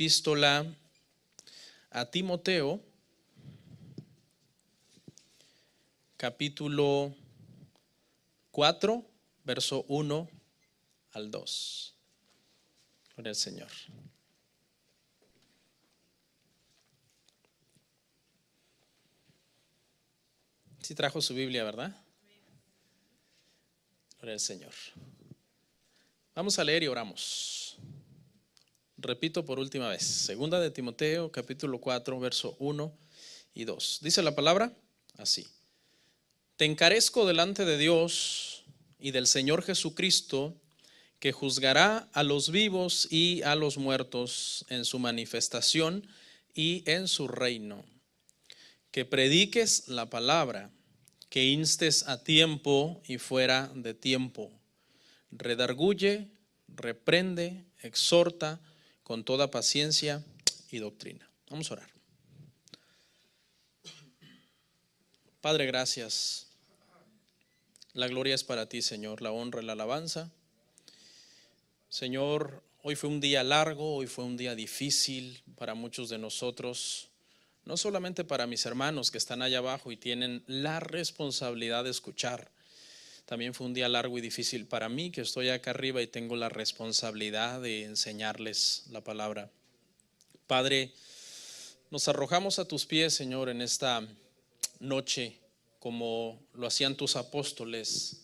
epístola a Timoteo, capítulo 4, verso 1 al 2. Gloria al Señor. Sí trajo su Biblia, ¿verdad? Gloria al Señor. Vamos a leer y oramos. Repito por última vez. Segunda de Timoteo, capítulo 4, verso 1 y 2. Dice la palabra así: Te encarezco delante de Dios y del Señor Jesucristo, que juzgará a los vivos y a los muertos en su manifestación y en su reino. Que prediques la palabra, que instes a tiempo y fuera de tiempo. Redarguye, reprende, exhorta con toda paciencia y doctrina. Vamos a orar. Padre, gracias. La gloria es para ti, Señor, la honra y la alabanza. Señor, hoy fue un día largo, hoy fue un día difícil para muchos de nosotros, no solamente para mis hermanos que están allá abajo y tienen la responsabilidad de escuchar. También fue un día largo y difícil para mí, que estoy acá arriba y tengo la responsabilidad de enseñarles la palabra. Padre, nos arrojamos a tus pies, Señor, en esta noche, como lo hacían tus apóstoles,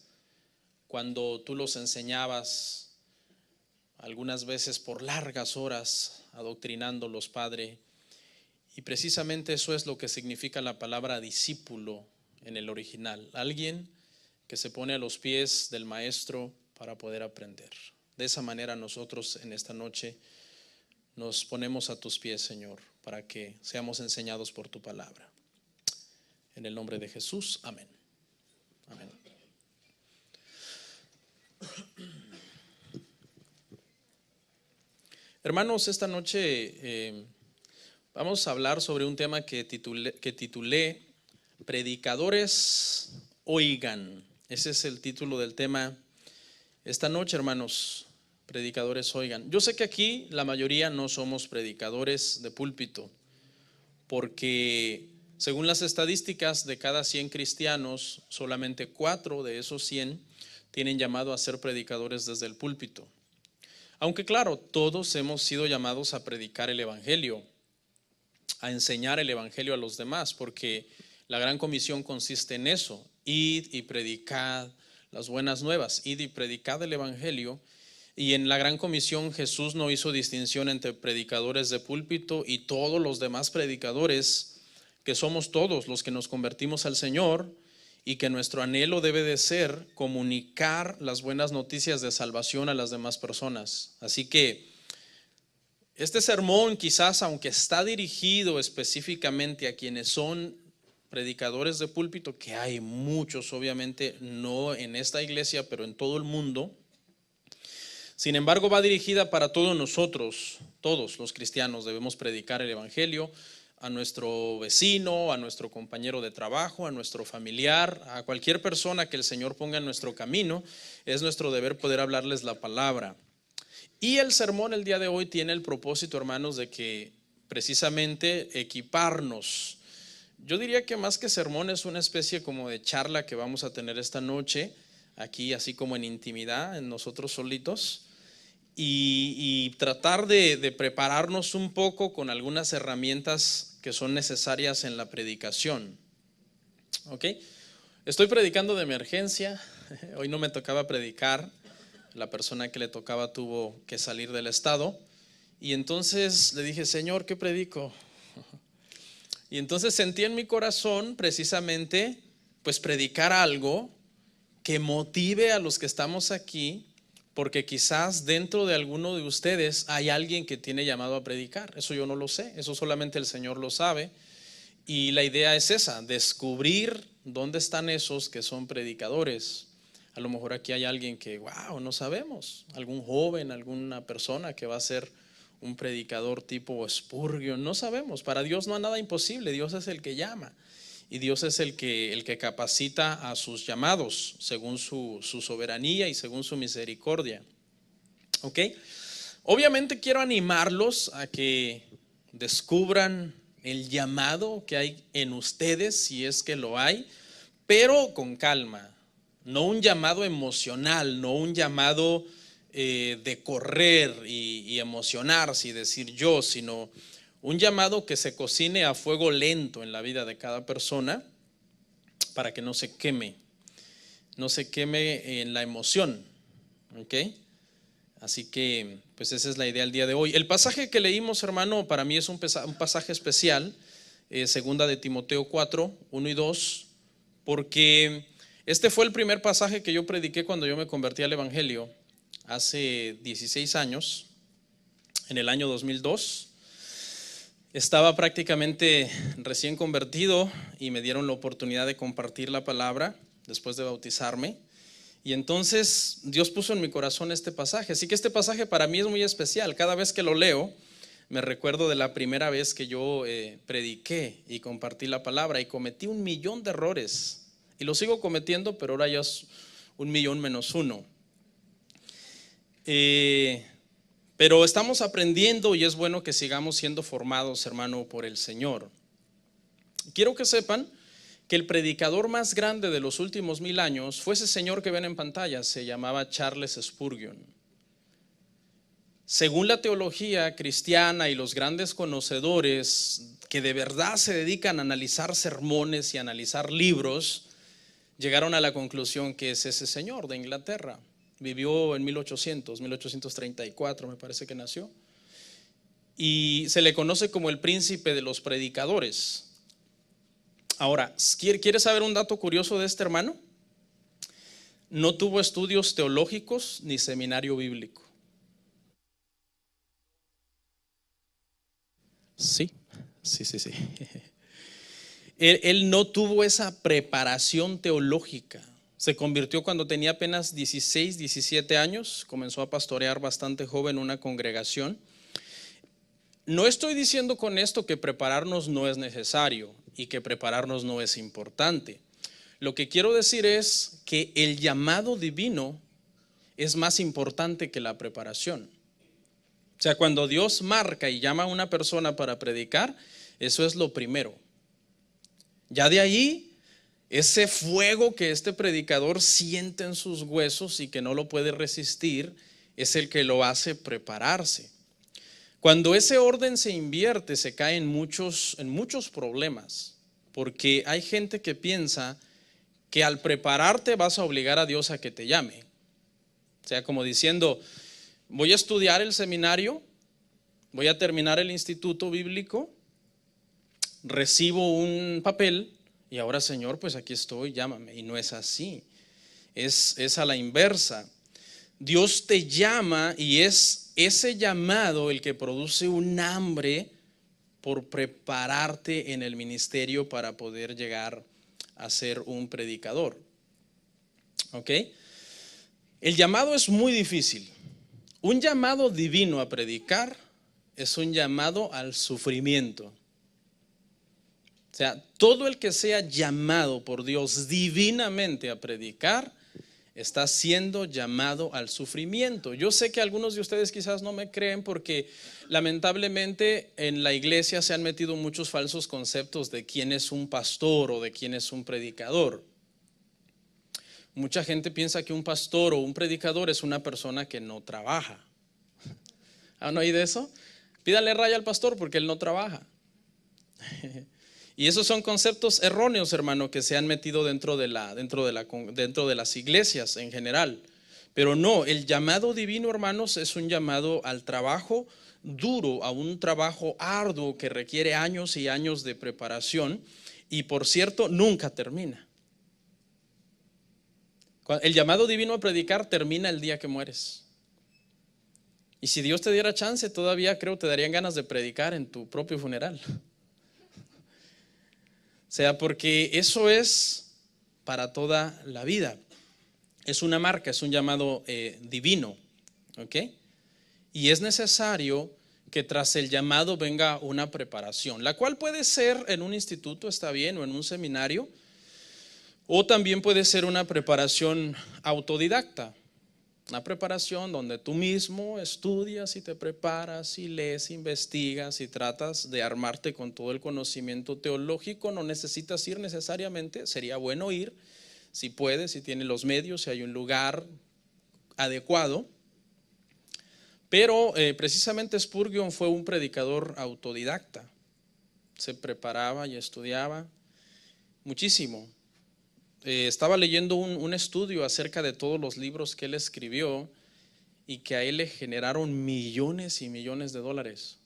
cuando tú los enseñabas, algunas veces por largas horas, adoctrinándolos, Padre. Y precisamente eso es lo que significa la palabra discípulo en el original. Alguien que se pone a los pies del maestro para poder aprender. De esa manera nosotros en esta noche nos ponemos a tus pies, Señor, para que seamos enseñados por tu palabra. En el nombre de Jesús, amén. Amén. Hermanos, esta noche vamos a hablar sobre un tema que titulé Predicadores oigan. Ese es el título del tema esta noche, hermanos. Predicadores oigan. Yo sé que aquí la mayoría no somos predicadores de púlpito, porque según las estadísticas, de cada 100 cristianos, solamente 4 de esos 100 tienen llamado a ser predicadores desde el púlpito. Aunque claro, todos hemos sido llamados a predicar el evangelio, a enseñar el evangelio a los demás, porque la gran comisión consiste en eso: id y predicad las buenas nuevas, id y predicad el evangelio. Y en la gran comisión Jesús no hizo distinción entre predicadores de púlpito y todos los demás predicadores, que somos todos los que nos convertimos al Señor, y que nuestro anhelo debe de ser comunicar las buenas noticias de salvación a las demás personas. Así que este sermón, quizás, aunque está dirigido específicamente a quienes son predicadores de púlpito, que hay muchos, obviamente, no en esta iglesia, pero en todo el mundo, sin embargo, va dirigida para todos nosotros. Todos los cristianos debemos predicar el evangelio a nuestro vecino, a nuestro compañero de trabajo, a nuestro familiar, a cualquier persona que el Señor ponga en nuestro camino. Es nuestro deber poder hablarles la palabra. Y el sermón el día de hoy tiene el propósito, hermanos, de que precisamente equiparnos. Yo diría que más que sermón es una especie como de charla que vamos a tener esta noche, aquí así como en intimidad, en nosotros solitos, y tratar de prepararnos un poco con algunas herramientas que son necesarias en la predicación. ¿Ok? Estoy predicando de emergencia. Hoy no me tocaba predicar. La persona que le tocaba tuvo que salir del estado. Y entonces le dije: Señor, ¿qué predico? Y entonces sentí en mi corazón precisamente pues predicar algo que motive a los que estamos aquí, porque quizás dentro de alguno de ustedes hay alguien que tiene llamado a predicar. Eso yo no lo sé, eso solamente el Señor lo sabe. Y la idea es esa: descubrir dónde están esos que son predicadores. A lo mejor aquí hay alguien que, no sabemos, algún joven, alguna persona que va a ser un predicador tipo Spurgeon, no sabemos. Para Dios no hay nada imposible, Dios es el que llama. Y Dios es el que capacita a sus llamados según su soberanía y según su misericordia. ¿Ok? Obviamente quiero animarlos a que descubran el llamado que hay en ustedes, si es que lo hay, pero con calma. No un llamado emocional, no un llamado de correr y emocionarse y decir yo, sino un llamado que se cocine a fuego lento en la vida de cada persona para que no se queme en la emoción, ¿ok? Así que pues esa es la idea del día de hoy. El pasaje que leímos, hermano, para mí es un pasaje especial, segunda de Timoteo 4, 1 y 2, porque este fue el primer pasaje que yo prediqué cuando yo me convertí al Evangelio hace 16 años, en el año 2002. Estaba prácticamente recién convertido y me dieron la oportunidad de compartir la palabra después de bautizarme. Y entonces Dios puso en mi corazón este pasaje. Así que este pasaje para mí es muy especial. Cada vez que lo leo, me recuerdo de la primera vez que yo prediqué y compartí la palabra y cometí 1,000,000 de errores. Y lo sigo cometiendo, pero ahora ya es 1,000,000 menos 1. Pero estamos aprendiendo y es bueno que sigamos siendo formados, hermano, por el Señor. Quiero que sepan que el predicador más grande de los últimos 1000 años fue ese señor que ven en pantalla, se llamaba Charles Spurgeon. Según la teología cristiana y los grandes conocedores que de verdad se dedican a analizar sermones y analizar libros, llegaron a la conclusión que es ese señor de Inglaterra. Vivió en 1834 me parece que nació. Y se le conoce como el príncipe de los predicadores. Ahora, ¿quieres saber un dato curioso de este hermano? No tuvo estudios teológicos ni seminario bíblico. Sí. Él no tuvo esa preparación teológica. Se convirtió cuando tenía apenas 16, 17 años. Comenzó a pastorear bastante joven una congregación. No estoy diciendo con esto que prepararnos no es necesario y que prepararnos no es importante. Lo que quiero decir es que el llamado divino es más importante que la preparación. O sea, cuando Dios marca y llama a una persona para predicar, eso es lo primero. Ya de ahí, ese fuego que este predicador siente en sus huesos y que no lo puede resistir, es el que lo hace prepararse. Cuando ese orden se invierte, se cae en muchos problemas, porque hay gente que piensa que al prepararte vas a obligar a Dios a que te llame. O sea, como diciendo, voy a estudiar el seminario, voy a terminar el instituto bíblico, recibo un papel y ahora, Señor, pues aquí estoy, llámame. Y no es así, es a la inversa. Dios te llama y es ese llamado el que produce un hambre por prepararte en el ministerio para poder llegar a ser un predicador. ¿Ok? El llamado es muy difícil. Un llamado divino a predicar es un llamado al sufrimiento. O sea, todo el que sea llamado por Dios divinamente a predicar está siendo llamado al sufrimiento. Yo sé que algunos de ustedes quizás no me creen porque lamentablemente en la iglesia se han metido muchos falsos conceptos de quién es un pastor o de quién es un predicador. Mucha gente piensa que un pastor o un predicador es una persona que no trabaja. ¿Han oído eso? Pídale raya al pastor porque él no trabaja. Y esos son conceptos erróneos, hermano, que se han metido dentro de las iglesias en general. Pero no, el llamado divino, hermanos, es un llamado al trabajo duro, a un trabajo arduo que requiere años y años de preparación y, por cierto, nunca termina. El llamado divino a predicar termina el día que mueres. Y si Dios te diera chance, todavía creo te darían ganas de predicar en tu propio funeral. O sea, porque eso es para toda la vida. Es una marca, es un llamado divino. ¿Ok? Y es necesario que tras el llamado venga una preparación, la cual puede ser en un instituto, está bien, o en un seminario, o también puede ser una preparación autodidacta. Una preparación donde tú mismo estudias y te preparas y lees, investigas y tratas de armarte con todo el conocimiento teológico. No necesitas ir necesariamente, sería bueno ir, si puedes, si tienes los medios, si hay un lugar adecuado. Pero precisamente Spurgeon fue un predicador autodidacta. Se preparaba y estudiaba muchísimo. Estaba leyendo un estudio acerca de todos los libros que él escribió y que a él le generaron millones y millones de dólares.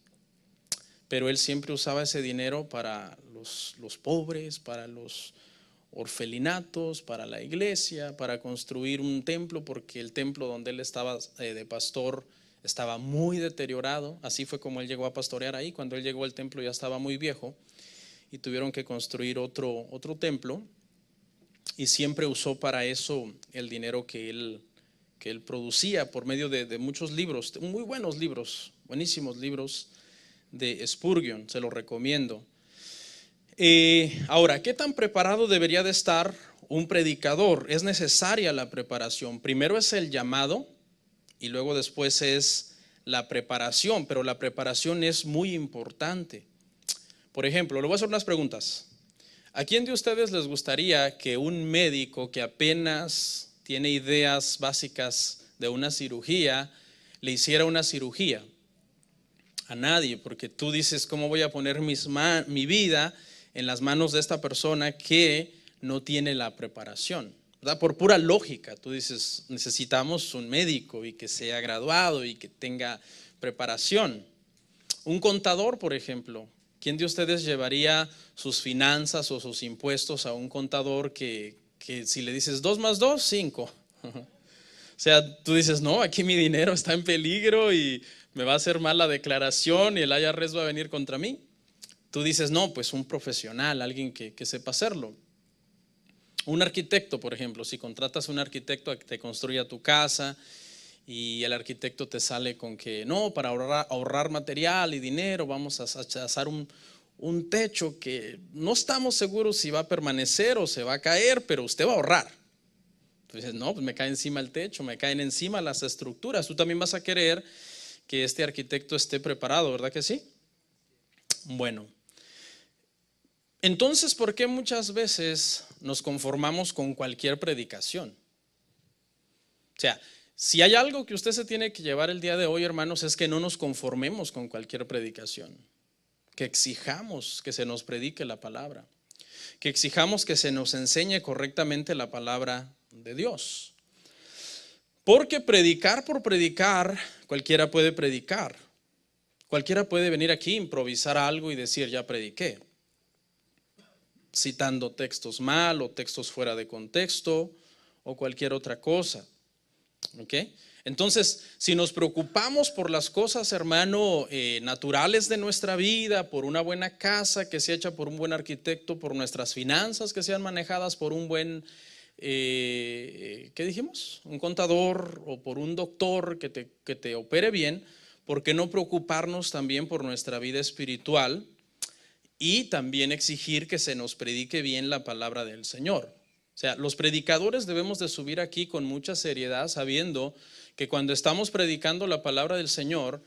Pero él siempre usaba ese dinero para los pobres, para los orfelinatos, para la iglesia, para construir un templo, porque el templo donde él estaba de pastor estaba muy deteriorado. Así fue como él llegó a pastorear ahí. Cuando él llegó al templo ya estaba muy viejo y tuvieron que construir otro templo. Y siempre usó para eso el dinero que él producía por medio de muchos libros, muy buenos libros, buenísimos libros de Spurgeon, se los recomiendo. Ahora, ¿qué tan preparado debería de estar un predicador? Es necesaria la preparación. Primero es el llamado y luego después es la preparación, pero la preparación es muy importante. Por ejemplo, le voy a hacer unas preguntas. ¿A quién de ustedes les gustaría que un médico que apenas tiene ideas básicas de una cirugía le hiciera una cirugía? A nadie, porque tú dices, ¿cómo voy a poner mi vida en las manos de esta persona que no tiene la preparación? ¿Verdad? Por pura lógica, tú dices, necesitamos un médico y que sea graduado y que tenga preparación. Un contador, por ejemplo. ¿Quién de ustedes llevaría sus finanzas o sus impuestos a un contador que si le dices 2 más 2, 5? O sea, tú dices, no, aquí mi dinero está en peligro y me va a hacer mal la declaración y el IRS va a venir contra mí. Tú dices, no, pues un profesional, alguien que sepa hacerlo. Un arquitecto, por ejemplo, si contratas a un arquitecto a que te construya tu casa y el arquitecto te sale con que no, para ahorrar material y dinero vamos a hacer un techo que no estamos seguros si va a permanecer o se va a caer, pero usted va a ahorrar. Entonces, no, pues me cae encima el techo, me caen encima las estructuras. Tú también vas a querer que este arquitecto esté preparado, ¿verdad que sí? Bueno, entonces, ¿por qué muchas veces nos conformamos con cualquier predicación? O sea, si hay algo que usted se tiene que llevar el día de hoy, hermanos, es que no nos conformemos con cualquier predicación, que exijamos que se nos predique la palabra, que exijamos que se nos enseñe correctamente la palabra de Dios. Porque predicar por predicar, cualquiera puede predicar. Cualquiera puede venir aquí, improvisar algo y decir, ya prediqué, citando textos mal o textos fuera de contexto o cualquier otra cosa. ¿Ok? Entonces, si nos preocupamos por las cosas, hermano, naturales de nuestra vida, por una buena casa que sea hecha por un buen arquitecto, por nuestras finanzas que sean manejadas por un buen, ¿qué dijimos? Un contador o por un doctor que te opere bien, ¿por qué no preocuparnos también por nuestra vida espiritual y también exigir que se nos predique bien la palabra del Señor? O sea, los predicadores debemos de subir aquí con mucha seriedad, sabiendo que cuando estamos predicando la palabra del Señor,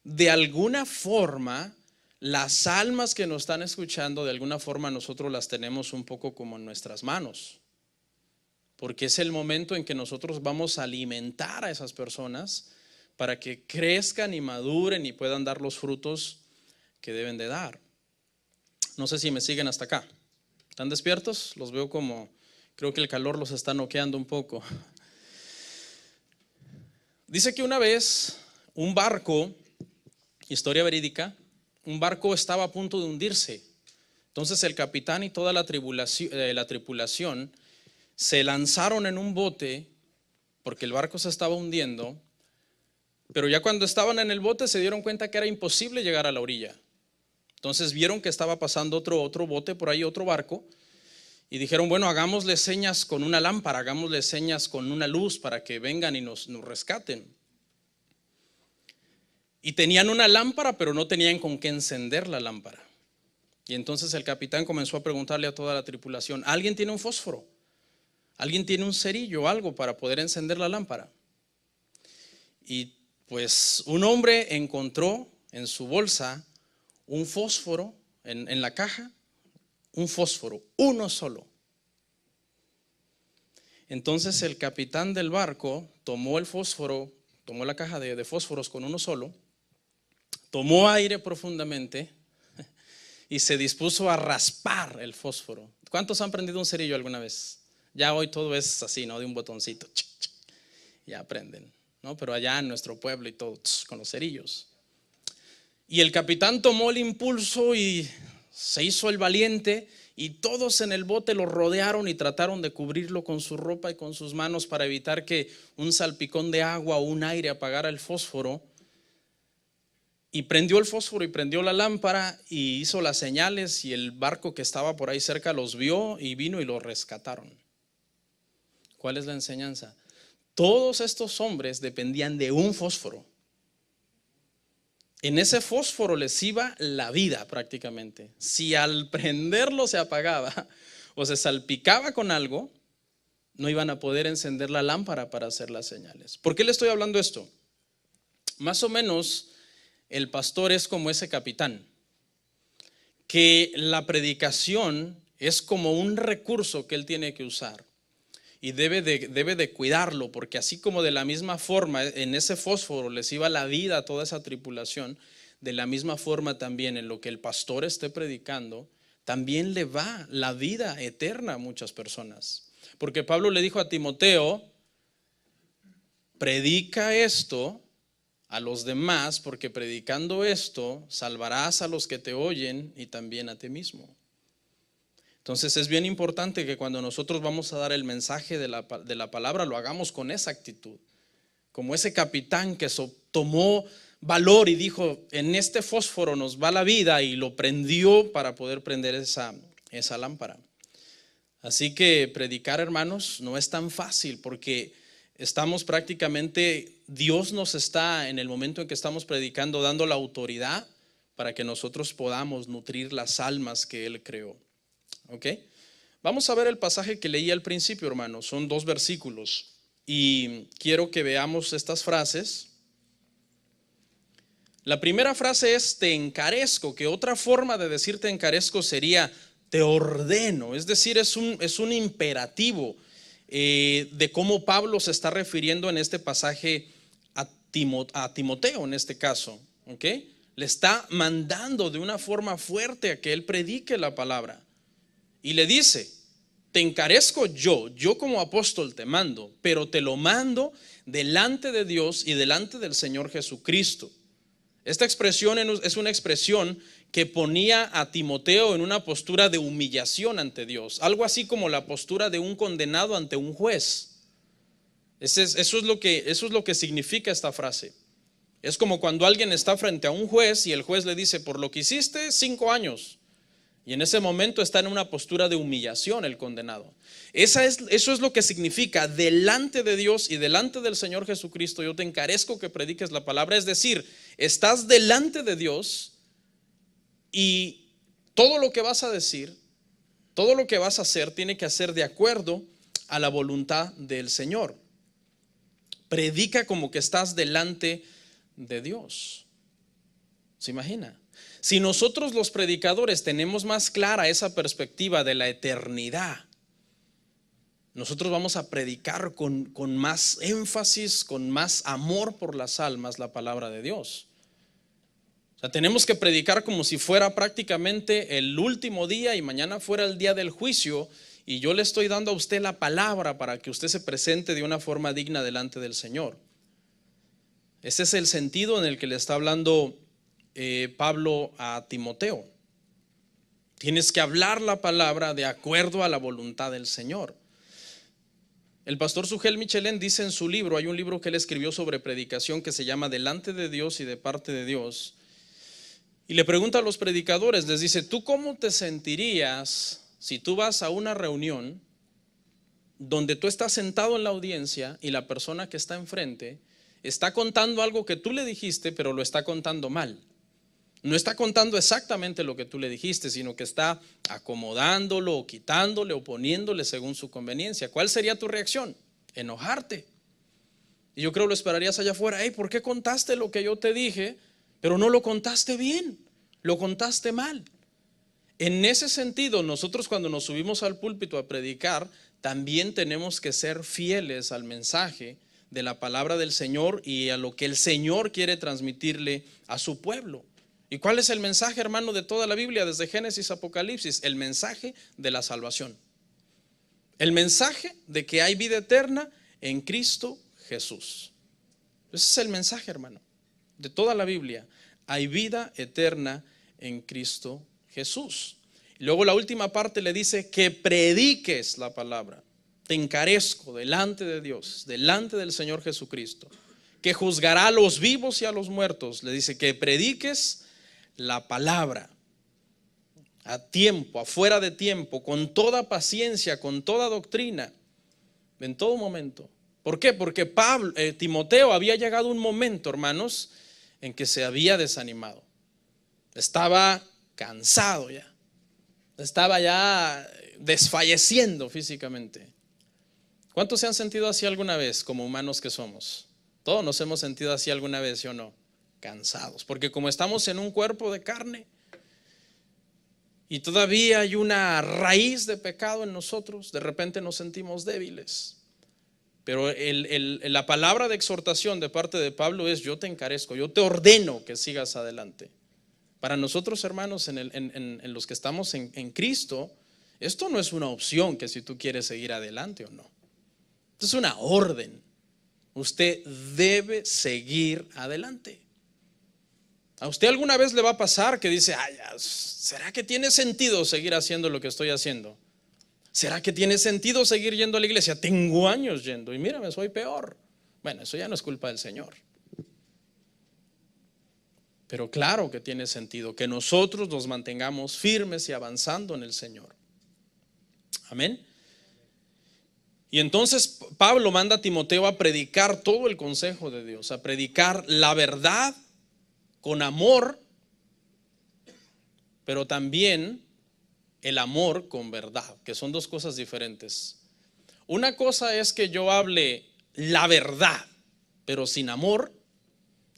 de alguna forma, las almas que nos están escuchando, de alguna forma nosotros las tenemos un poco como en nuestras manos. Porque es el momento en que nosotros vamos a alimentar a esas personas para que crezcan y maduren y puedan dar los frutos que deben de dar. No sé si me siguen hasta acá. ¿Están despiertos? Los veo como... Creo que el calor los está noqueando un poco. Dice que una vez un barco, historia verídica, un barco estaba a punto de hundirse. Entonces el capitán y toda la tripulación se lanzaron en un bote porque el barco se estaba hundiendo, pero ya cuando estaban en el bote se dieron cuenta que era imposible llegar a la orilla. Entonces vieron que estaba pasando otro bote por ahí, otro barco. Y dijeron, bueno, hagámosle señas con una lámpara, hagámosle señas con una luz para que vengan y nos rescaten. Y tenían una lámpara, pero no tenían con qué encender la lámpara. Y entonces el capitán comenzó a preguntarle a toda la tripulación, ¿alguien tiene un fósforo? ¿Alguien tiene un cerillo o algo para poder encender la lámpara? Y pues un hombre encontró en su bolsa un fósforo en la caja, un fósforo, uno solo. Entonces el capitán del barco tomó el fósforo, tomó la caja de fósforos con uno solo, tomó aire profundamente y se dispuso a raspar el fósforo. ¿Cuántos han prendido un cerillo alguna vez? Ya hoy todo es así, ¿no? De un botoncito. Ya aprenden, ¿no? Pero allá en nuestro pueblo y todo, con los cerillos. Y el capitán tomó el impulso y se hizo el valiente, y todos en el bote lo rodearon y trataron de cubrirlo con su ropa y con sus manos para evitar que un salpicón de agua o un aire apagara el fósforo. Y prendió el fósforo y prendió la lámpara y hizo las señales, y el barco que estaba por ahí cerca los vio y vino y los rescataron. ¿Cuál es la enseñanza? Todos estos hombres dependían de un fósforo. En ese fósforo les iba la vida prácticamente. Si al prenderlo se apagaba o se salpicaba con algo, no iban a poder encender la lámpara para hacer las señales. ¿Por qué le estoy hablando esto? Más o menos el pastor es como ese capitán, que la predicación es como un recurso que él tiene que usar. Y debe de cuidarlo, porque así como de la misma forma en ese fósforo les iba la vida a toda esa tripulación, de la misma forma también en lo que el pastor esté predicando, también le va la vida eterna a muchas personas. Porque Pablo le dijo a Timoteo, predica esto a los demás, porque predicando esto salvarás a los que te oyen y también a ti mismo. Entonces es bien importante que cuando nosotros vamos a dar el mensaje de la palabra, lo hagamos con esa actitud, como ese capitán que tomó valor y dijo, en este fósforo nos va la vida, y lo prendió para poder prender esa lámpara. Así que predicar, hermanos, no es tan fácil, porque estamos prácticamente, Dios nos está en el momento en que estamos predicando dando la autoridad para que nosotros podamos nutrir las almas que Él creó. ¿Ok? Vamos a ver el pasaje que leí al principio, hermanos. Son 2 versículos y quiero que veamos estas frases. La primera frase es te encarezco, que otra forma de decir te encarezco sería te ordeno. Es decir, es un imperativo de cómo Pablo se está refiriendo en este pasaje a Timoteo en este caso. ¿Ok? Le está mandando de una forma fuerte a que él predique la palabra. Y le dice, te encarezco yo como apóstol te mando, pero te lo mando delante de Dios y delante del Señor Jesucristo. Esta expresión es una expresión que ponía a Timoteo en una postura de humillación ante Dios, algo así como la postura de un condenado ante un juez. Eso es lo que significa esta frase. Es como cuando alguien está frente a un juez y el juez le dice, por lo que hiciste, 5 años. Y en ese momento está en una postura de humillación el condenado. Eso es lo que significa delante de Dios y delante del Señor Jesucristo. Yo te encarezco que prediques la palabra. Es decir, estás delante de Dios y todo lo que vas a decir, todo lo que vas a hacer, tiene que hacer de acuerdo a la voluntad del Señor. Predica como que estás delante de Dios. ¿Se imagina? Si nosotros los predicadores tenemos más clara esa perspectiva de la eternidad, nosotros vamos a predicar con más énfasis, con más amor por las almas la palabra de Dios. O sea, tenemos que predicar como si fuera prácticamente el último día y mañana fuera el día del juicio, y yo le estoy dando a usted la palabra para que usted se presente de una forma digna delante del Señor. Ese es el sentido en el que le está hablando Pablo a Timoteo. Tienes que hablar la palabra de acuerdo a la voluntad del Señor. El pastor Sugel Michelén dice en su libro, hay un libro que él escribió sobre predicación que se llama Delante de Dios y de parte de Dios, y le pregunta a los predicadores, les dice, ¿tú cómo te sentirías si tú vas a una reunión donde tú estás sentado en la audiencia y la persona que está enfrente está contando algo que tú le dijiste, pero lo está contando mal? No está contando exactamente lo que tú le dijiste, sino que está acomodándolo o quitándole o poniéndole según su conveniencia. ¿Cuál sería tu reacción? Enojarte. Y yo creo lo esperarías allá afuera. Hey, ¿por qué contaste lo que yo te dije? Pero no lo contaste bien, lo contaste mal. En ese sentido, nosotros cuando nos subimos al púlpito a predicar, también tenemos que ser fieles al mensaje de la palabra del Señor y a lo que el Señor quiere transmitirle a su pueblo. ¿Y cuál es el mensaje, hermano, de toda la Biblia, desde Génesis a Apocalipsis? El mensaje de la salvación. El mensaje de que hay vida eterna en Cristo Jesús. Ese es el mensaje, hermano, de toda la Biblia. Hay vida eterna en Cristo Jesús. Y luego la última parte le dice que prediques la palabra. Te encarezco delante de Dios, delante del Señor Jesucristo, que juzgará a los vivos y a los muertos. Le dice que prediques la palabra a tiempo, afuera de tiempo, con toda paciencia, con toda doctrina, en todo momento. ¿Por qué? Porque Timoteo había llegado un momento, hermanos, en que se había desanimado. Estaba cansado ya. Estaba ya desfalleciendo físicamente. ¿Cuántos se han sentido así alguna vez como humanos que somos? Todos nos hemos sentido así alguna vez, ¿sí o no? Cansados. Porque como estamos en un cuerpo de carne y todavía hay una raíz de pecado en nosotros, de repente nos sentimos débiles. Pero la palabra de exhortación de parte de Pablo es: yo te encarezco, yo te ordeno que sigas adelante. Para nosotros, hermanos, en los que estamos en Cristo, esto no es una opción, que si tú quieres seguir adelante o no. Esto es una orden. Usted debe seguir adelante. ¿A usted alguna vez le va a pasar que dice: ay, ¿será que tiene sentido seguir haciendo lo que estoy haciendo? ¿Será que tiene sentido seguir yendo a la iglesia? Tengo años yendo y mírame, soy peor. Bueno, eso ya no es culpa del Señor. Pero claro que tiene sentido que nosotros nos mantengamos firmes y avanzando en el Señor. Amén. Y entonces Pablo manda a Timoteo a predicar todo el consejo de Dios, a predicar la verdad con amor, pero también el amor con verdad, que son dos cosas diferentes. Una cosa es que yo hable la verdad, pero sin amor,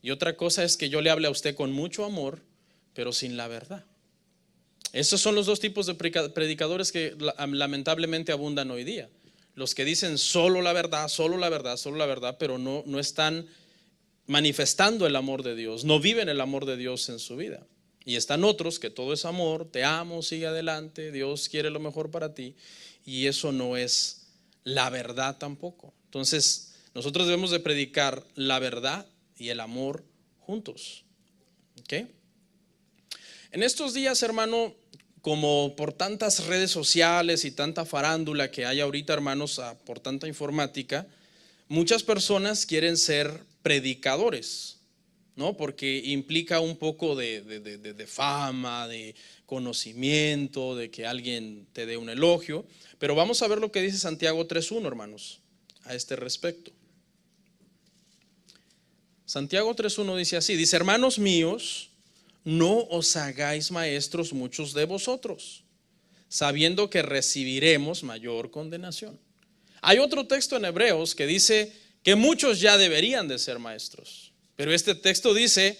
y otra cosa es que yo le hable a usted con mucho amor, pero sin la verdad. Esos son los dos tipos de predicadores que lamentablemente abundan hoy día. Los que dicen solo la verdad, solo la verdad, solo la verdad, pero no están manifestando el amor de Dios, no viven el amor de Dios en su vida. Y están otros que todo es amor, te amo, sigue adelante, Dios quiere lo mejor para ti, y eso no es la verdad tampoco. Entonces nosotros debemos de predicar la verdad y el amor juntos. ¿Okay? En estos días, hermano, como por tantas redes sociales y tanta farándula que hay ahorita, hermanos, por tanta informática, muchas personas quieren ser predicadores, ¿no? Porque implica un poco de fama, de conocimiento, de que alguien te dé un elogio. Pero vamos a ver lo que dice Santiago 3:1, hermanos, a este respecto. Santiago 3:1 dice así, dice: hermanos míos, no os hagáis maestros muchos de vosotros, sabiendo que recibiremos mayor condenación. Hay otro texto en Hebreos que dice que muchos ya deberían de ser maestros, pero este texto dice: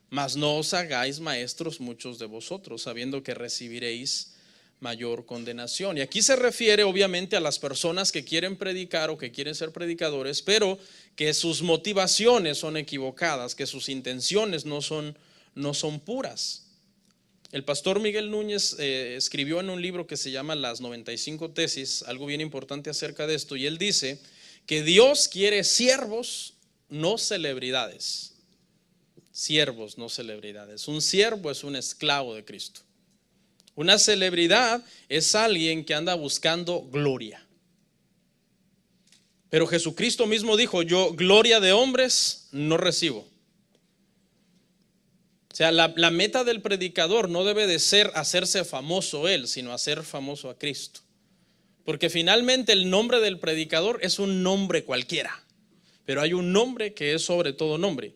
mas no os hagáis maestros muchos de vosotros, sabiendo que recibiréis mayor condenación. Y aquí se refiere obviamente a las personas que quieren predicar o que quieren ser predicadores, pero que sus motivaciones son equivocadas, que sus intenciones no son puras. El pastor Miguel Núñez escribió en un libro que se llama Las 95 Tesis, algo bien importante acerca de esto, y él dice que Dios quiere siervos, no celebridades. Siervos, no celebridades. Un siervo es un esclavo de Cristo. Una celebridad es alguien que anda buscando gloria. Pero Jesucristo mismo dijo: yo gloria de hombres no recibo. O sea, la meta del predicador no debe de ser hacerse famoso él, sino hacer famoso a Cristo. Porque finalmente el nombre del predicador es un nombre cualquiera, pero hay un nombre que es sobre todo nombre.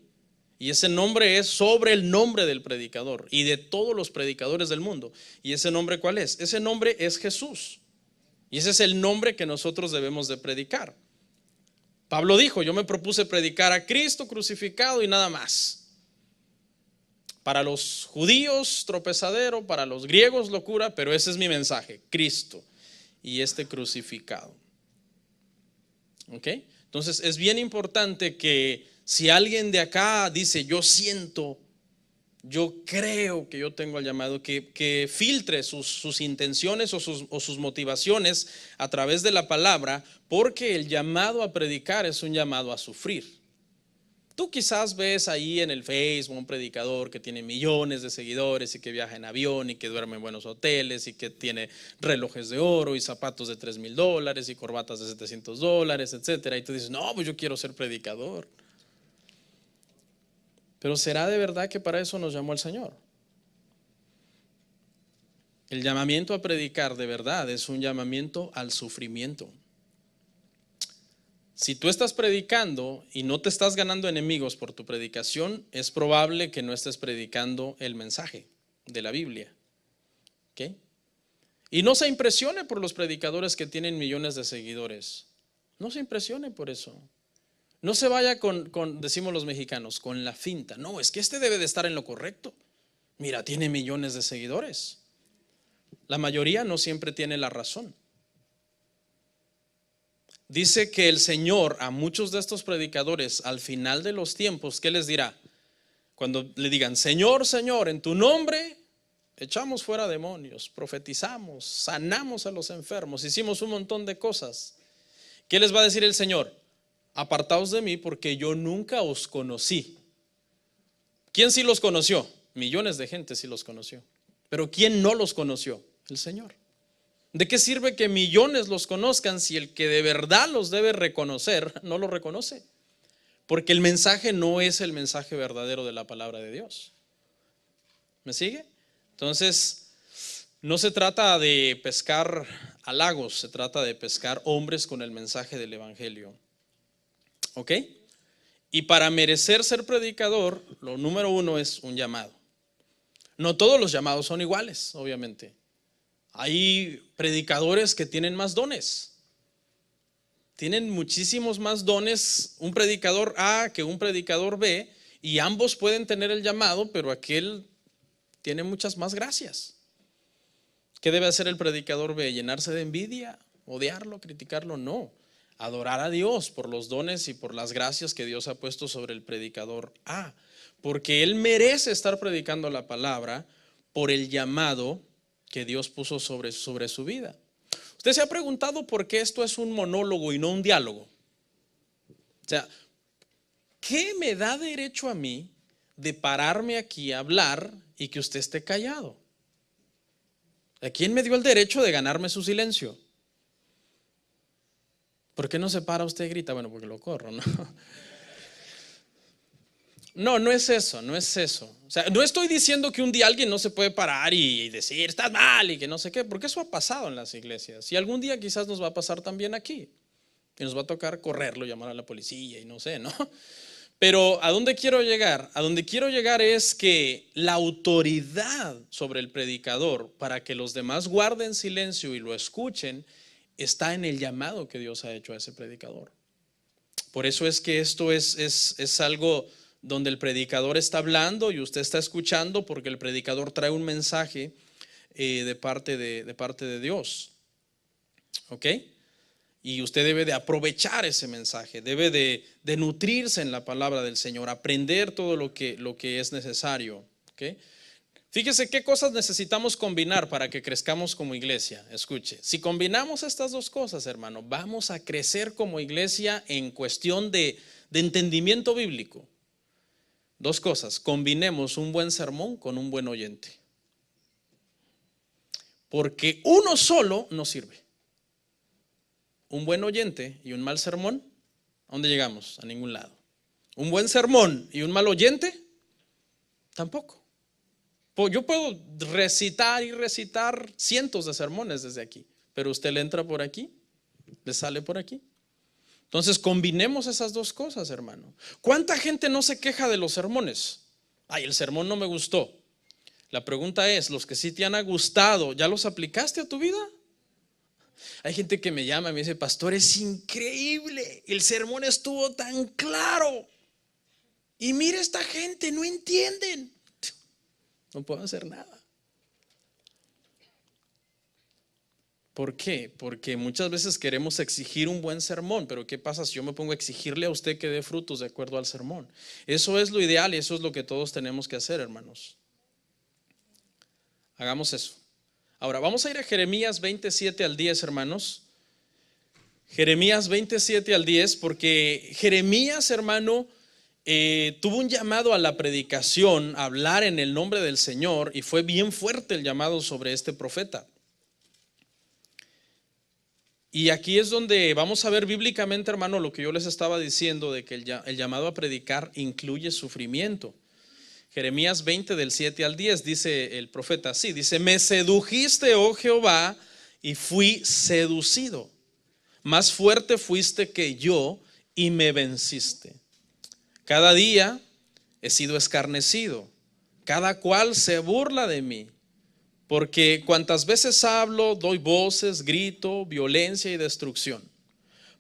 Y ese nombre es sobre el nombre del predicador y de todos los predicadores del mundo. ¿Y ese nombre cuál es? Ese nombre es Jesús. Y ese es el nombre que nosotros debemos de predicar. Pablo dijo, yo me propuse predicar a Cristo crucificado y nada más. Para los judíos tropezadero, para los griegos locura, pero ese es mi mensaje, Cristo y crucificado. ¿Ok? Entonces es bien importante que si alguien de acá dice, yo siento, yo creo que yo tengo el llamado, que filtre sus intenciones o sus motivaciones a través de la palabra, porque el llamado a predicar es un llamado a sufrir. Tú quizás ves ahí en el Facebook un predicador que tiene millones de seguidores y que viaja en avión y que duerme en buenos hoteles y que tiene relojes de oro y zapatos de $3,000 y corbatas de $700, etcétera. Y tú dices, no, pues yo quiero ser predicador. Pero ¿será de verdad que para eso nos llamó el Señor? El llamamiento a predicar de verdad es un llamamiento al sufrimiento. Si tú estás predicando y no te estás ganando enemigos por tu predicación, es probable que no estés predicando el mensaje de la Biblia. ¿Ok? Y no se impresione por los predicadores que tienen millones de seguidores. No se impresione por eso. No se vaya con, decimos los mexicanos, con la finta. No, es que debe de estar en lo correcto. Mira, tiene millones de seguidores. La mayoría no siempre tiene la razón. Dice que el Señor a muchos de estos predicadores al final de los tiempos, ¿qué les dirá? Cuando le digan, Señor, Señor, en tu nombre echamos fuera demonios, profetizamos, sanamos a los enfermos, hicimos un montón de cosas. ¿Qué les va a decir el Señor? Apartaos de mí porque yo nunca os conocí. ¿Quién sí los conoció? Millones de gente sí los conoció. Pero ¿quién no los conoció? El Señor. ¿De qué sirve que millones los conozcan si el que de verdad los debe reconocer no los reconoce? Porque el mensaje no es el mensaje verdadero de la palabra de Dios. ¿Me sigue? Entonces, no se trata de pescar halagos, se trata de pescar hombres con el mensaje del evangelio. ¿Ok? Y para merecer ser predicador, lo número uno es un llamado. No todos los llamados son iguales, obviamente. Hay predicadores que tienen más dones. Tienen muchísimos más dones un predicador A que un predicador B, y ambos pueden tener el llamado, pero aquel tiene muchas más gracias. ¿Qué debe hacer el predicador B? ¿Llenarse de envidia? ¿Odiarlo? ¿Criticarlo? No. Adorar a Dios por los dones y por las gracias que Dios ha puesto sobre el predicador A, porque él merece estar predicando la palabra por el llamado que Dios puso sobre su vida. ¿Usted se ha preguntado por qué esto es un monólogo y no un diálogo? O sea, ¿qué me da derecho a mí de pararme aquí a hablar y que usted esté callado? ¿A quién me dio el derecho de ganarme su silencio? ¿Por qué no se para usted y grita? Bueno, porque lo corro, ¿no? No, no es eso, no es eso. O sea, no estoy diciendo que un día alguien no se puede parar y decir, estás mal y que no sé qué, porque eso ha pasado en las iglesias. Y algún día quizás nos va a pasar también aquí. Y nos va a tocar correrlo, llamar a la policía y no sé, ¿no? Pero ¿a dónde quiero llegar? A donde quiero llegar es que la autoridad sobre el predicador para que los demás guarden silencio y lo escuchen está en el llamado que Dios ha hecho a ese predicador. Por eso es que esto es algo donde el predicador está hablando y usted está escuchando, porque el predicador trae un mensaje de parte de Dios. ¿Ok? Y usted debe de aprovechar ese mensaje, debe de nutrirse en la palabra del Señor, aprender todo lo que es necesario. ¿Ok? Fíjese qué cosas necesitamos combinar para que crezcamos como iglesia. Escuche, si combinamos estas dos cosas, hermano, vamos a crecer como iglesia en cuestión de entendimiento bíblico. Dos cosas: combinemos un buen sermón con un buen oyente, porque uno solo no sirve. Un buen oyente y un mal sermón, ¿a dónde llegamos? A ningún lado. Un buen sermón y un mal oyente, tampoco. Yo puedo recitar y recitar cientos de sermones desde aquí, pero usted le entra por aquí, le sale por aquí. Entonces combinemos esas dos cosas, hermano. ¿Cuánta gente no se queja de los sermones? Ay, el sermón no me gustó. La pregunta es, los que sí te han gustado, ¿ya los aplicaste a tu vida? Hay gente que me llama y me dice: pastor, es increíble, el sermón estuvo tan claro. Y mira, esta gente no entienden. No puedo hacer nada. ¿Por qué? Porque muchas veces queremos exigir un buen sermón, pero ¿qué pasa si yo me pongo a exigirle a usted que dé frutos de acuerdo al sermón? Eso es lo ideal y eso es lo que todos tenemos que hacer, hermanos. Hagamos eso. Ahora, vamos a ir a Jeremías 27 al 10, hermanos. Jeremías 27 al 10, porque Jeremías, hermano, tuvo un llamado a la predicación, a hablar en el nombre del Señor, y fue bien fuerte el llamado sobre este profeta. Y aquí es donde vamos a ver bíblicamente, hermano, lo que yo les estaba diciendo, de que el llamado a predicar incluye sufrimiento. Jeremías 20 del 7 al 10 dice el profeta así, dice: me sedujiste, oh Jehová, y fui seducido. Más fuerte fuiste que yo y me venciste. Cada día he sido escarnecido, cada cual se burla de mí. Porque cuantas veces hablo, doy voces, grito, violencia y destrucción.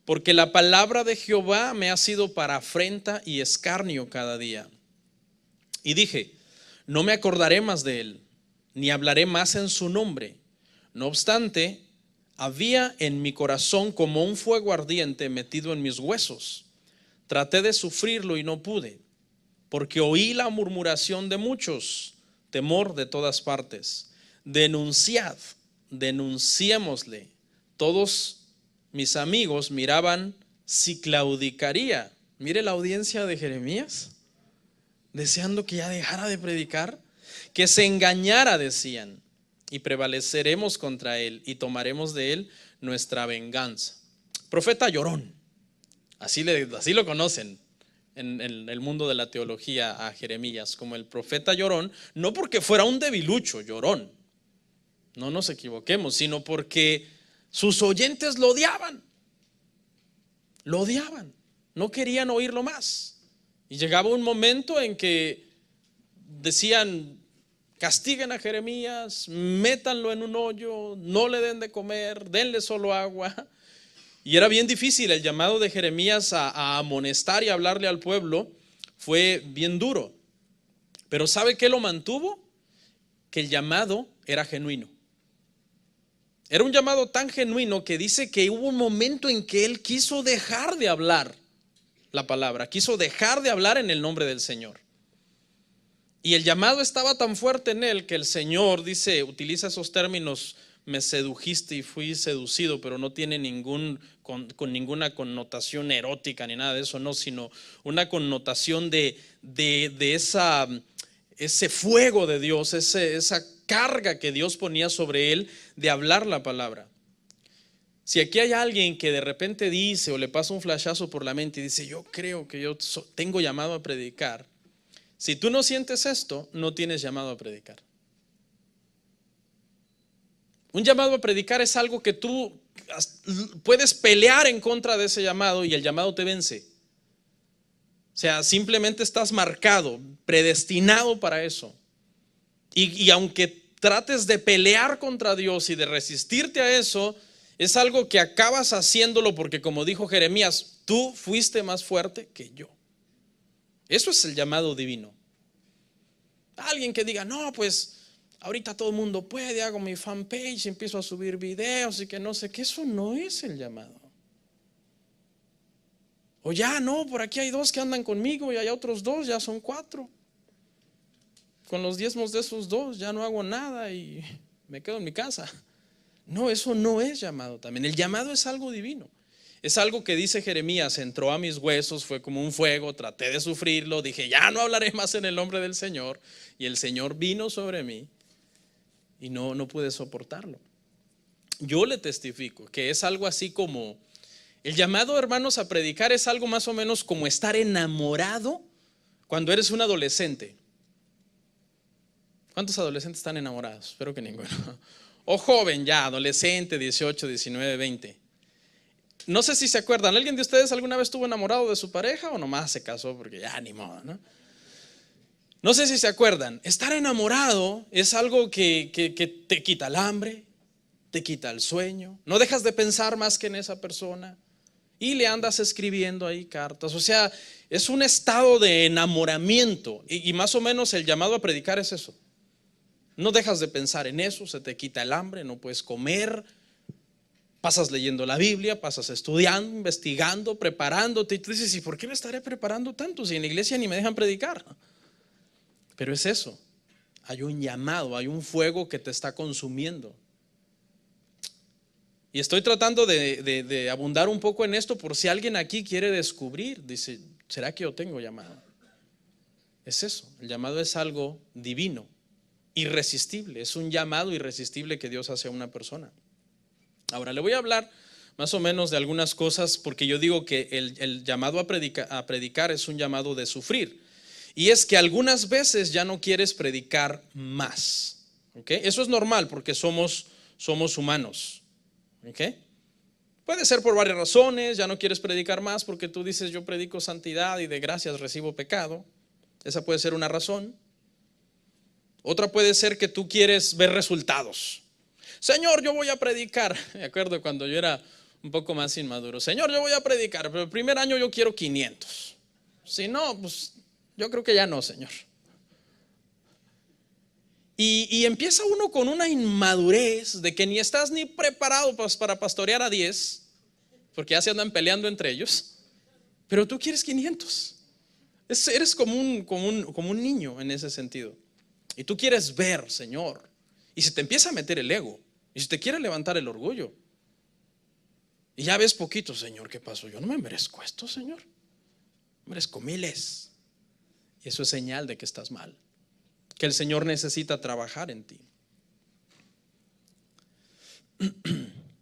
Porque la palabra de Jehová me ha sido para afrenta y escarnio cada día. Y dije: no me acordaré más de él, ni hablaré más en su nombre. No obstante, había en mi corazón como un fuego ardiente metido en mis huesos. Traté de sufrirlo y no pude, porque oí la murmuración de muchos, temor de todas partes. Denunciad, denunciémosle. Todos mis amigos miraban si claudicaría. Mire la audiencia de Jeremías, deseando que ya dejara de predicar, que se engañara, decían, y prevaleceremos contra él y tomaremos de él nuestra venganza. Profeta llorón, así lo conocen en el mundo de la teología a Jeremías, como el profeta llorón, no porque fuera un debilucho, llorón. No nos equivoquemos, sino porque sus oyentes lo odiaban, no querían oírlo más. Y llegaba un momento en que decían: castiguen a Jeremías, métanlo en un hoyo, no le den de comer, denle solo agua. Y era bien difícil. El llamado de Jeremías a amonestar y hablarle al pueblo fue bien duro. Pero ¿sabe qué lo mantuvo? Que el llamado era genuino. Era un llamado tan genuino que dice que hubo un momento en que él quiso dejar de hablar la palabra, quiso dejar de hablar en el nombre del Señor. Y el llamado estaba tan fuerte en él que el Señor dice, utiliza esos términos: me sedujiste y fui seducido, pero no tiene con ninguna connotación erótica ni nada de eso, no, sino una connotación de ese fuego de Dios, esa carga que Dios ponía sobre él de hablar la palabra. Si aquí hay alguien que de repente dice o le pasa un flashazo por la mente y dice: yo creo que yo tengo llamado a predicar, si tú no sientes esto, no tienes llamado a predicar. Un llamado a predicar es algo que tú puedes pelear en contra de ese llamado y el llamado te vence. O sea, simplemente estás marcado, predestinado para eso. Y aunque trates de pelear contra Dios y de resistirte a eso, es algo que acabas haciéndolo porque, como dijo Jeremías, tú fuiste más fuerte que yo. Eso es el llamado divino. Alguien que diga: no, pues ahorita todo el mundo puede, hago mi fanpage, empiezo a subir videos y que no sé qué. Eso no es el llamado. O ya no, por aquí hay 2 que andan conmigo y hay otros 2, ya son 4. Con los diezmos de esos 2 ya no hago nada y me quedo en mi casa. No, eso no es llamado también. El llamado es algo divino. Es algo que dice Jeremías: entró a mis huesos, fue como un fuego, traté de sufrirlo, dije: ya no hablaré más en el nombre del Señor. Y el Señor vino sobre mí y no pude soportarlo. Yo le testifico que es algo así como, el llamado, hermanos, a predicar es algo más o menos como estar enamorado cuando eres un adolescente. ¿Cuántos adolescentes están enamorados? Espero que ninguno. O joven ya, adolescente, 18, 19, 20. No sé si se acuerdan, ¿alguien de ustedes alguna vez estuvo enamorado de su pareja o nomás se casó porque ya ni modo, ¿no? No sé si se acuerdan, estar enamorado es algo que te quita el hambre, te quita el sueño, no dejas de pensar más que en esa persona y le andas escribiendo ahí cartas. O sea, es un estado de enamoramiento y más o menos el llamado a predicar es eso. No dejas de pensar en eso, se te quita el hambre, no puedes comer, pasas leyendo la Biblia, pasas estudiando, investigando, preparándote y tú dices, ¿y por qué me estaré preparando tanto si en la iglesia ni me dejan predicar? Pero es eso, hay un llamado, hay un fuego que te está consumiendo. Y estoy tratando de abundar un poco en esto por si alguien aquí quiere descubrir, dice, ¿será que yo tengo llamado? Es eso, el llamado es algo divino, irresistible, es un llamado irresistible que Dios hace a una persona. Ahora le voy a hablar más o menos de algunas cosas porque yo digo que el llamado a predicar es un llamado de sufrir. Y es que algunas veces ya no quieres predicar más. ¿Okay? Eso es normal porque somos humanos. ¿Okay? Puede ser por varias razones, ya no quieres predicar más porque tú dices yo predico santidad y de gracias recibo pecado. Esa puede ser una razón. Otra puede ser que tú quieres ver resultados. Señor, yo voy a predicar. Me acuerdo cuando yo era un poco más inmaduro. Señor, yo voy a predicar, pero el primer año yo quiero 500. Si no, pues yo creo que ya no, Señor. Y empieza uno con una inmadurez de que ni estás ni preparado para pastorear a 10, porque ya se andan peleando entre ellos, pero tú quieres 500. Eres como un niño en ese sentido. Y tú quieres ver, Señor, y se te empieza a meter el ego, y se te quiere levantar el orgullo. Y ya ves poquito, Señor, ¿qué pasó? Yo no me merezco esto, Señor. Merezco miles. Y eso es señal de que estás mal, que el Señor necesita trabajar en ti.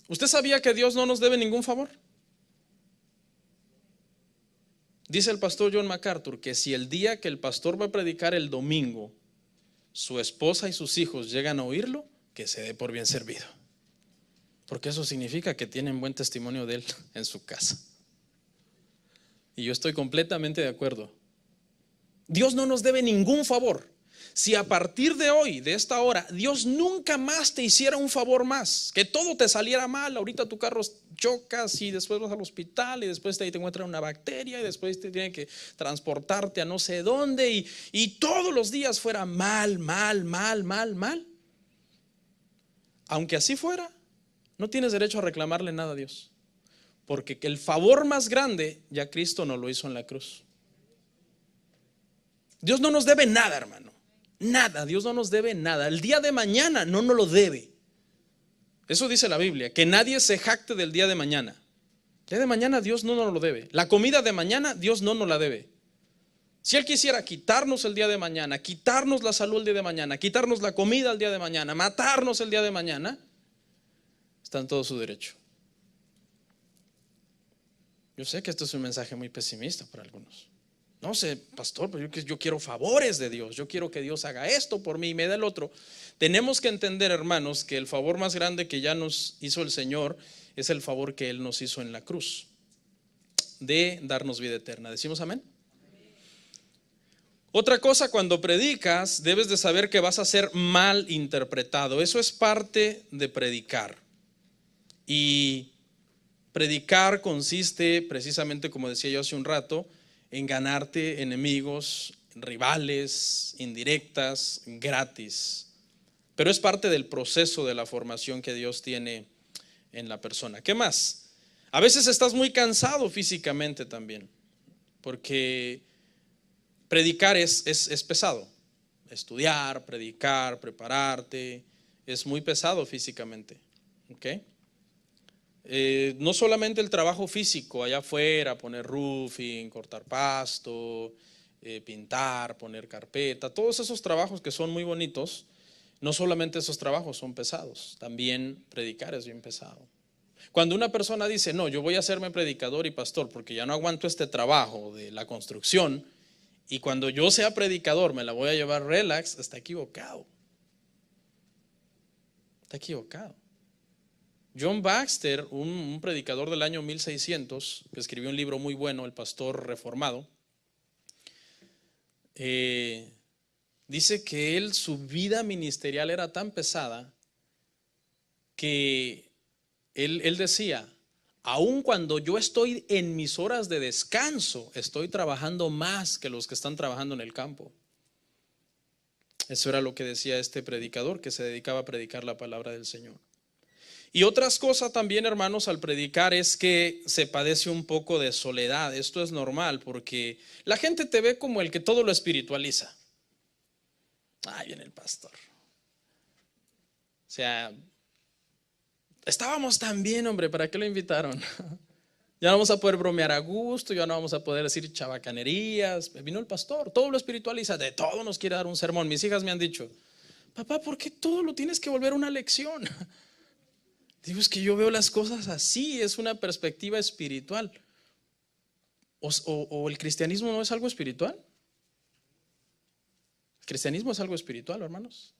¿Usted sabía que Dios no nos debe ningún favor? Dice el pastor John MacArthur que si el día que el pastor va a predicar el domingo, su esposa y sus hijos llegan a oírlo, que se dé por bien servido. Porque eso significa que tienen buen testimonio de él en su casa. Y yo estoy completamente de acuerdo. Dios no nos debe ningún favor. Si a partir de hoy, de esta hora, Dios nunca más te hiciera un favor más, que todo te saliera mal, ahorita tu carro chocas y después vas al hospital y después te encuentran una bacteria y después te tienen que transportarte a no sé dónde y todos los días fuera mal. Aunque así fuera, no tienes derecho a reclamarle nada a Dios, porque el favor más grande ya Cristo nos lo hizo en la cruz. Dios no nos debe nada, hermano. Nada, Dios no nos debe nada. El día de mañana no nos lo debe. Eso dice la Biblia, que nadie se jacte del día de mañana. El día de mañana Dios no nos lo debe. La comida de mañana Dios no nos la debe. Si Él quisiera quitarnos el día de mañana, quitarnos la salud el día de mañana, quitarnos la comida el día de mañana, matarnos el día de mañana, está en todo su derecho. Yo sé que esto es un mensaje muy pesimista para algunos. No sé, pastor, pero yo quiero favores de Dios. Yo quiero que Dios haga esto por mí y me dé el otro. Tenemos que entender, hermanos, que el favor más grande que ya nos hizo el Señor es el favor que Él nos hizo en la cruz, de darnos vida eterna. ¿Decimos amén? Otra cosa, cuando predicas, debes de saber que vas a ser mal interpretado. Eso es parte de predicar. Y predicar consiste, precisamente como decía yo hace un rato, en ganarte enemigos, rivales, indirectas, gratis. Pero es parte del proceso de la formación que Dios tiene en la persona. ¿Qué más? A veces estás muy cansado físicamente también, porque predicar es pesado. Estudiar, predicar, prepararte, es muy pesado físicamente. ¿Okay? No solamente el trabajo físico allá afuera, poner roofing, cortar pasto, pintar, poner carpeta, todos esos trabajos que son muy bonitos, no solamente esos trabajos son pesados, también predicar es bien pesado. Cuando una persona dice, no, yo voy a hacerme predicador y pastor porque ya no aguanto este trabajo de la construcción y cuando yo sea predicador me la voy a llevar relax, está equivocado. Está equivocado. John Baxter, un predicador del año 1600, que escribió un libro muy bueno, El Pastor Reformado, dice que su vida ministerial era tan pesada que él decía, aun cuando yo estoy en mis horas de descanso, estoy trabajando más que los que están trabajando en el campo. Eso era lo que decía este predicador que se dedicaba a predicar la palabra del Señor. Y otras cosas también, hermanos, al predicar es que se padece un poco de soledad. Esto es normal porque la gente te ve como el que todo lo espiritualiza. Ahí viene el pastor. O sea, estábamos tan bien, hombre, ¿para qué lo invitaron? Ya no vamos a poder bromear a gusto, ya no vamos a poder decir chabacanerías. Vino el pastor, todo lo espiritualiza, de todo nos quiere dar un sermón. Mis hijas me han dicho, papá, ¿por qué todo lo tienes que volver una lección? Digo, es que yo veo las cosas así, es una perspectiva espiritual. ¿O el cristianismo no es algo espiritual? ¿El cristianismo es algo espiritual, hermanos?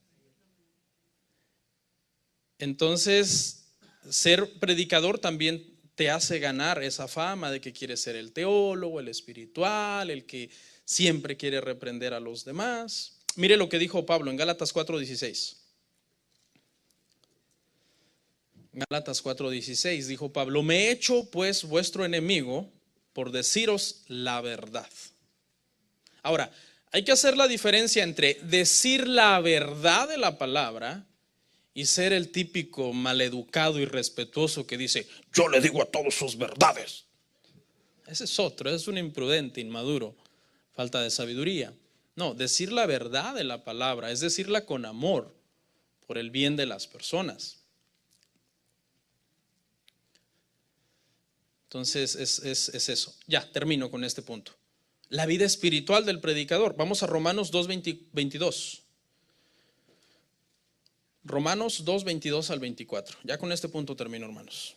Entonces, ser predicador también te hace ganar esa fama de que quieres ser el teólogo, el espiritual, el que siempre quiere reprender a los demás. Mire lo que dijo Pablo en Gálatas 4:16. Gálatas 4:16 dijo Pablo, me he hecho pues vuestro enemigo por deciros la verdad. Ahora, hay que hacer la diferencia entre decir la verdad de la palabra y ser el típico maleducado y respetuoso que dice, yo le digo a todos sus verdades. Ese es otro, es un imprudente, inmaduro, falta de sabiduría. No, decir la verdad de la palabra es decirla con amor, por el bien de las personas. Entonces es eso. Ya, termino con este punto. La vida espiritual del predicador. Vamos a Romanos 2:22. Romanos 2:22 al 24. Ya con este punto termino, hermanos.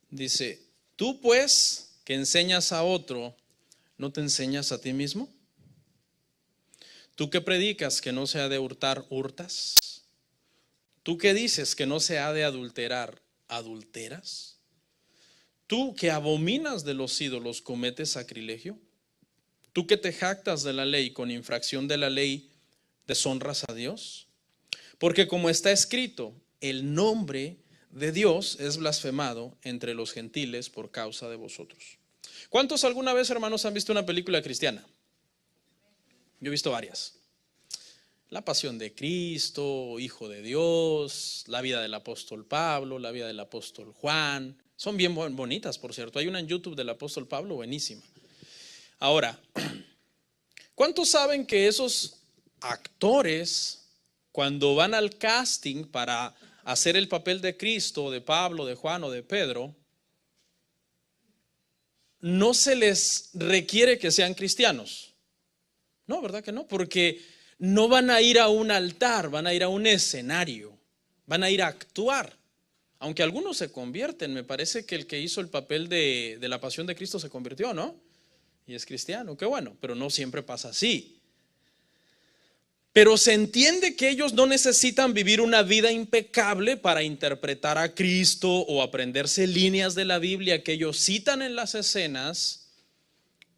Dice, tú pues que enseñas a otro, ¿no te enseñas a ti mismo? Tú que predicas que no se ha de hurtar, ¿hurtas? Tú que dices que no se ha de adulterar, ¿adulteras? Tú que abominas de los ídolos, ¿cometes sacrilegio? Tú que te jactas de la ley, con infracción de la ley, ¿deshonras a Dios? Porque como está escrito, el nombre de Dios es blasfemado entre los gentiles por causa de vosotros. ¿Cuántos alguna vez, hermanos, han visto una película cristiana? Yo he visto varias. La pasión de Cristo, Hijo de Dios, la vida del apóstol Pablo, la vida del apóstol Juan. Son bien bonitas, por cierto. Hay una en YouTube del apóstol Pablo, buenísima. Ahora, ¿cuántos saben que esos actores, cuando van al casting para hacer el papel de Cristo, de Pablo, de Juan o de Pedro, no se les requiere que sean cristianos? No, ¿verdad que no? Porque no van a ir a un altar, van a ir a un escenario, van a ir a actuar. Aunque algunos se convierten, me parece que el que hizo el papel de la pasión de Cristo se convirtió, ¿no? Y es cristiano, qué bueno, pero no siempre pasa así. Pero se entiende que ellos no necesitan vivir una vida impecable para interpretar a Cristo o aprenderse líneas de la Biblia que ellos citan en las escenas.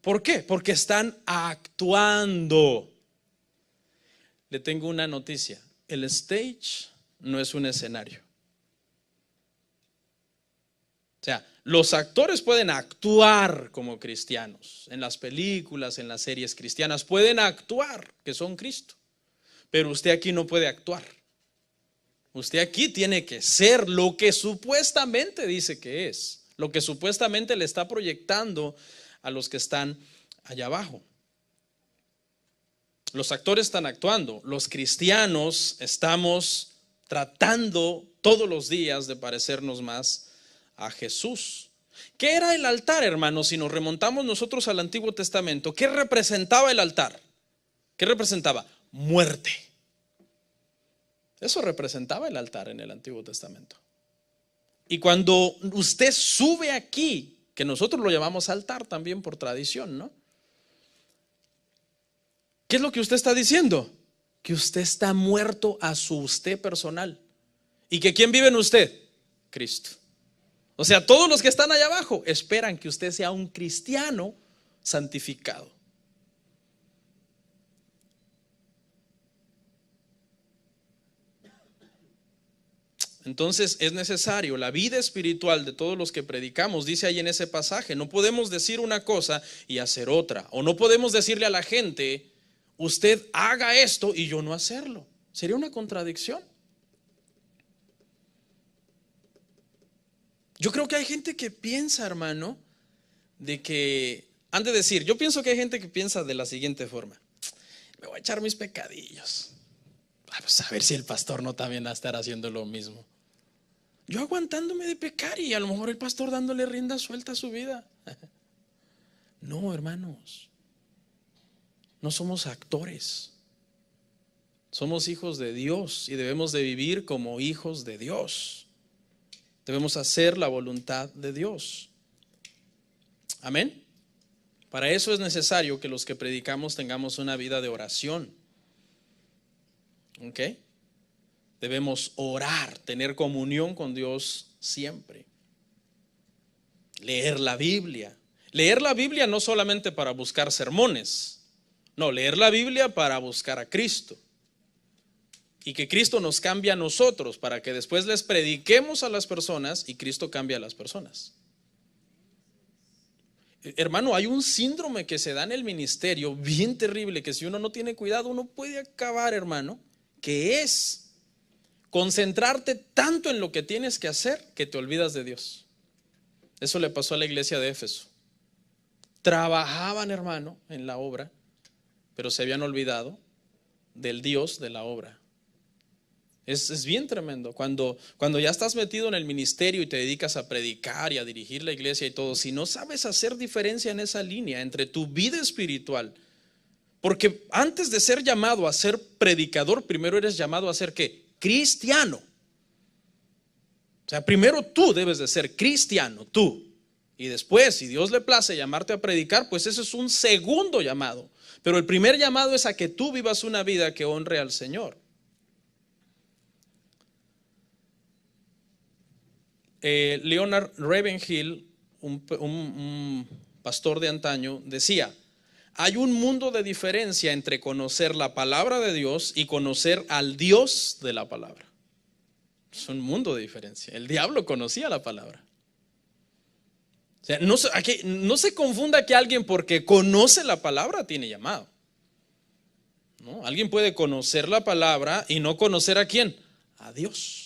¿Por qué? Porque están actuando. Le tengo una noticia. El stage no es un escenario. O sea, los actores pueden actuar como cristianos. En las películas, en las series cristianas, pueden actuar que son Cristo. Pero usted aquí no puede actuar. Usted aquí tiene que ser lo que supuestamente dice que es. Lo que supuestamente le está proyectando a los que están allá abajo. Los actores están actuando. Los cristianos estamos tratando todos los días de parecernos más a Jesús. ¿Qué era el altar, hermanos? Si nos remontamos nosotros al Antiguo Testamento, ¿qué representaba el altar? ¿Qué representaba? Muerte. Eso representaba el altar en el Antiguo Testamento. Y cuando usted sube aquí, que nosotros lo llamamos altar también por tradición, ¿no? ¿Qué es lo que usted está diciendo? Que usted está muerto a su usted personal. ¿Y que quién vive en usted? Cristo. O sea, todos los que están allá abajo esperan que usted sea un cristiano santificado. Entonces es necesario la vida espiritual de todos los que predicamos. Dice ahí en ese pasaje, no podemos decir una cosa y hacer otra. O no podemos decirle a la gente, usted haga esto y yo no hacerlo. Sería una contradicción. Yo creo que hay gente que piensa, hermano, de que han de decir, yo pienso que hay gente que piensa de la siguiente forma: me voy a echar mis pecadillos, pues a ver si el pastor no también va a estar haciendo lo mismo. Yo aguantándome de pecar y a lo mejor el pastor dándole rienda suelta a su vida. No, hermanos, no somos actores. Somos hijos de Dios y debemos de vivir como hijos de Dios. Debemos hacer la voluntad de Dios. Amén. Para eso es necesario que los que predicamos tengamos una vida de oración. ¿Ok? Debemos orar, tener comunión con Dios siempre. Leer la Biblia. Leer la Biblia no solamente para buscar sermones. No, leer la Biblia para buscar a Cristo. Y que Cristo nos cambie a nosotros para que después les prediquemos a las personas y Cristo cambie a las personas. Hermano, hay un síndrome que se da en el ministerio bien terrible, que si uno no tiene cuidado uno puede acabar, hermano, que es concentrarte tanto en lo que tienes que hacer que te olvidas de Dios. Eso le pasó a la iglesia de Éfeso. Trabajaban, hermano, en la obra, pero se habían olvidado del Dios de la obra. Es bien tremendo. Cuando ya estás metido en el ministerio y te dedicas a predicar y a dirigir la iglesia y todo, si no sabes hacer diferencia en esa línea entre tu vida espiritual, porque antes de ser llamado a ser predicador, primero eres llamado a ser ¿qué? Cristiano. O sea, primero tú debes de ser cristiano, tú. Y después, si Dios le place llamarte a predicar, pues eso es un segundo llamado. Pero el primer llamado es a que tú vivas una vida que honre al Señor. Leonard Ravenhill, un pastor de antaño, decía: hay un mundo de diferencia entre conocer la palabra de Dios y conocer al Dios de la palabra. Es un mundo de diferencia. El diablo conocía la palabra. O sea, no se confunda que alguien porque conoce la palabra tiene llamado. ¿No? Alguien puede conocer la palabra y no conocer ¿a quién? A Dios.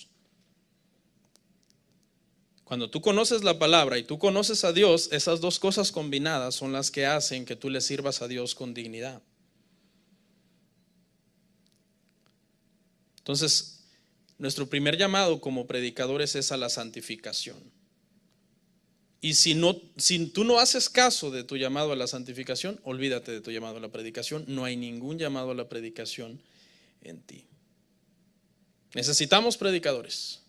Cuando tú conoces la palabra y tú conoces a Dios, esas dos cosas combinadas son las que hacen que tú le sirvas a Dios con dignidad. Entonces, nuestro primer llamado como predicadores es a la santificación. Y si tú no haces caso de tu llamado a la santificación, olvídate de tu llamado a la predicación. No hay ningún llamado a la predicación en ti. Necesitamos predicadores,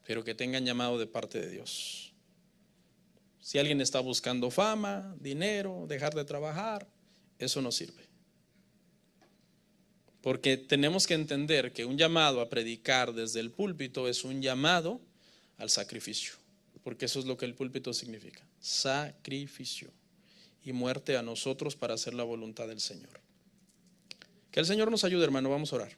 pero que tengan llamado de parte de Dios. Si alguien está buscando fama, dinero, dejar de trabajar, eso no sirve. Porque tenemos que entender que un llamado a predicar desde el púlpito es un llamado al sacrificio. Porque eso es lo que el púlpito significa: sacrificio y muerte a nosotros para hacer la voluntad del Señor. Que el Señor nos ayude, hermano. Vamos a orar.